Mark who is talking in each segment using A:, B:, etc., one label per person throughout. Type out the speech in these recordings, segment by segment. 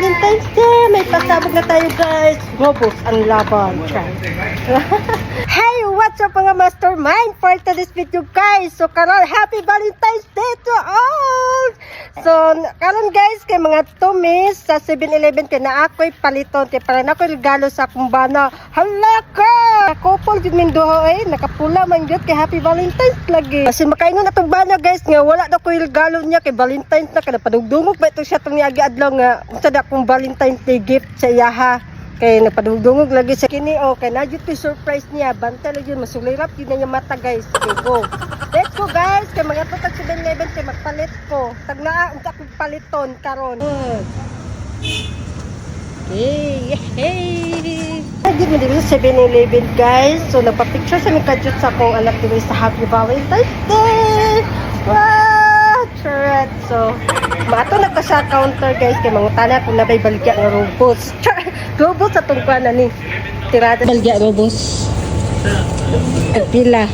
A: Valentine's Day! May pasabog na tayo guys! Robos ang laban! Hey! What's up mga mastermind? For today's video guys! So karon, Happy Valentine's Day to all! So karon guys, kay mga tumis sa 7-Eleven kay na ako'y paliton kay para na ako'y regalo sa kumbana. Hala ka! Couple din min duho eh, nakapula man gyud kay Happy Valentine's lagi. Kasi makaingon atong bana guys nga wala na ko'y regalo niya kay Valentine's na kada padugdungog ba ito siya tong niagi adlaw nga unsa da kong Valentine's Day gift sa iyaha. Kay napadugdungog lagi sa kini o kay na gyud surprise niya. Bantay lang yun, masulirap yun na yung mata guys. Okay, go. Let's go guys, kay mga tutag 7-Eleven kay magpalit ko. Tagnaa unta kong paliton karon. Hey, hey. Hindi mo dito sa 7-Eleven guys. So nagpa-picture sa mga kadyot sa akong anak dito sa Happy Valentine's Day. Wow, charot. So maato na ka sa counter guys kay mangutana kung nabay baligya nga robos. Robos sa tungkuan na ni tirada baligya robos. At pila.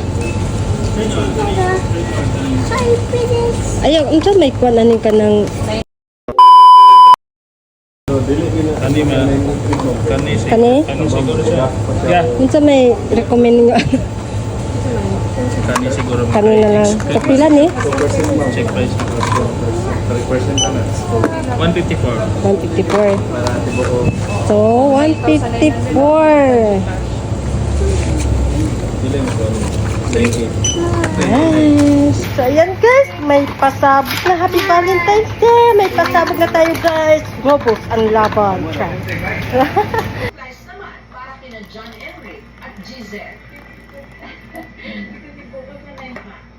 A: Ayaw, unsa may kuan ani ka ng kani
B: siguro siya. Yeah.
A: unsa may recommend nga
B: Kani siguro.
A: kani na lang. Kapila ni?
B: Check price. 154.
A: 154. So, 154.
B: Thank you.
A: Yes. So, ayan guys. May pasabog na Happy Valentine's Day. May pasabog na tayo guys. Robos ang laban.
C: Nice naman para kina John Henry at Giselle.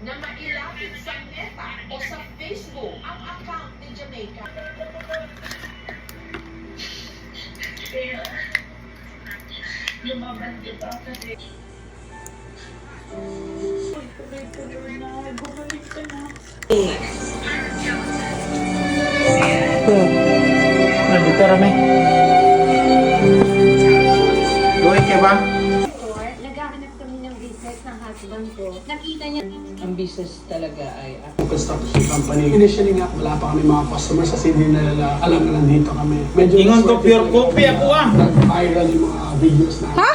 C: Na mailapit sa Meta o sa Facebook ang account ni Jamaica. Kaya, lumaban kita kasi tuloy-tuloy na, bumalik ka na.
B: Nandito rame. Luwag ka ba?
D: Naghahanap kami ng business ng husband ko. Nakita niya.
E: Ang business talaga ay
F: construction company. Initially nga, wala pa kami mga customers kasi hindi nila alam na nandito kami. Medyo
B: Ingon ko pure coffee ako ah.
F: Nag-viral yung mga videos na.
A: Ha?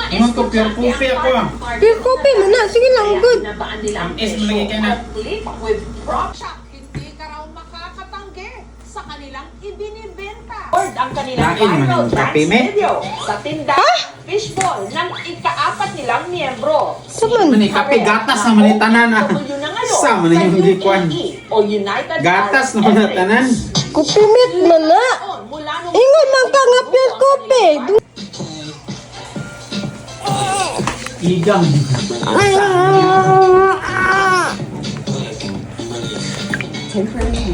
B: Ingon ko pure coffee ako ah.
A: Pure coffee mo na. Sige lang, good.
C: Nabaan nila ang
B: Is mo lagi ka na.
C: Clip with Rock Shop. Hindi ka raw makakatanggi sa kanilang ibinibenta. Lord, ang kanilang
B: Lain man
C: viral
B: ang kape,
C: dance
B: me.
C: video sa tindahan fishball ng ika-4 nilang miyembro.
A: Saman.
B: Mani kape gatas na man tanan ah. Sa man yung hindi kwan.
C: O United
B: Gatas na
C: Arab
B: man
C: Emirates.
B: tanan.
A: Kupimit mo na.
C: Mula nung
A: Ingon man ka nga pure coffee.
B: Igang.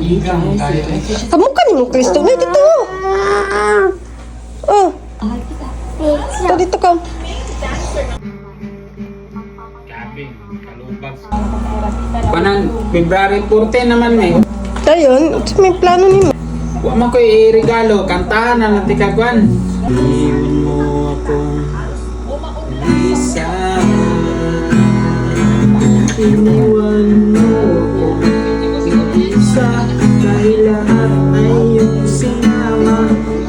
B: Igang.
A: Kamukha ni mo, Kristo. Ay, dito. Oh. Dito, dito ka.
B: Kabing. Kalubag. Panan, February 14 naman may.
A: Dayon, ito may plano ni mo.
B: Huwag mo ko i-regalo. Kantahan na natin kagwan. Iwan mo akong isa. Iniwan mo akong isa. Dahil lahat ay iyong sinama.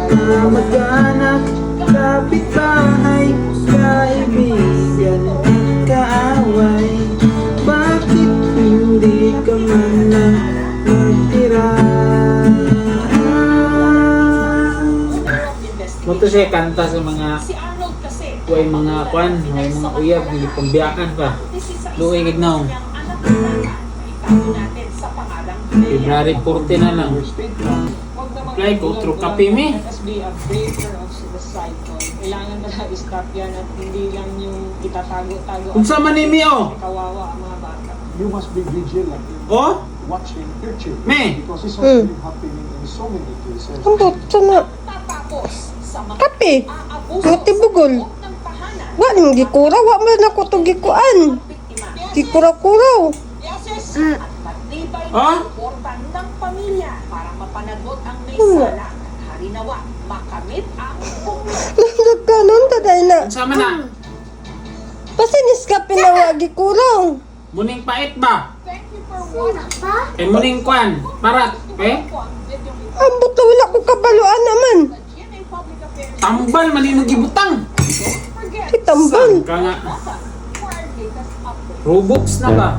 B: Kamag-anak, kapitbahay, kaibigan, kaaway. Bakit hindi ka man lang magtira? Muto siya kanta sa mga
C: si Arnold kasi
B: way mga kwan, may mga uyab, hindi pambiyakan pa. Luway gignaw.
C: ang anak nila itago natin sa pangalang
B: February 14 na lang. Apply go through kape me.
E: let us be a breaker of the cycle. Kailangan na i-stop yan at hindi lang yung itatago-tago
B: Kung sa manimi oh.
E: kawawa ang mga bata.
F: You must be vigilant in
B: Oh,
F: watching future.
B: me.
F: Because this has been happening in so many cases.
A: Ang bukto na.
C: tatapos sa mga
A: Kape.
C: aabuso
A: Mga tibugol.
C: sa loob ng tahanan.
A: Wa ni mo gikuraw. Wa mo na ko itong gikuan.
C: Biktima.
A: Gikuraw-kuraw.
C: At matibay na
B: Ah?
C: suporta ng pamilya para mapanagot ang may sala. Harinawa, makamit ang
A: Nandog ka nun, taday na.
B: Sama na.
A: Pasinis ka pinawa gikuraw.
B: Muning pait ba?
C: thank you for watching.
B: Kay muning kwan. Para, eh?
A: Ambot na wala ko kabaluan naman.
B: Tambal, maninong gibutang.
C: Don't forget
A: Si Tambal.
B: Ka nga.
C: for our latest update.
B: Robux na ba?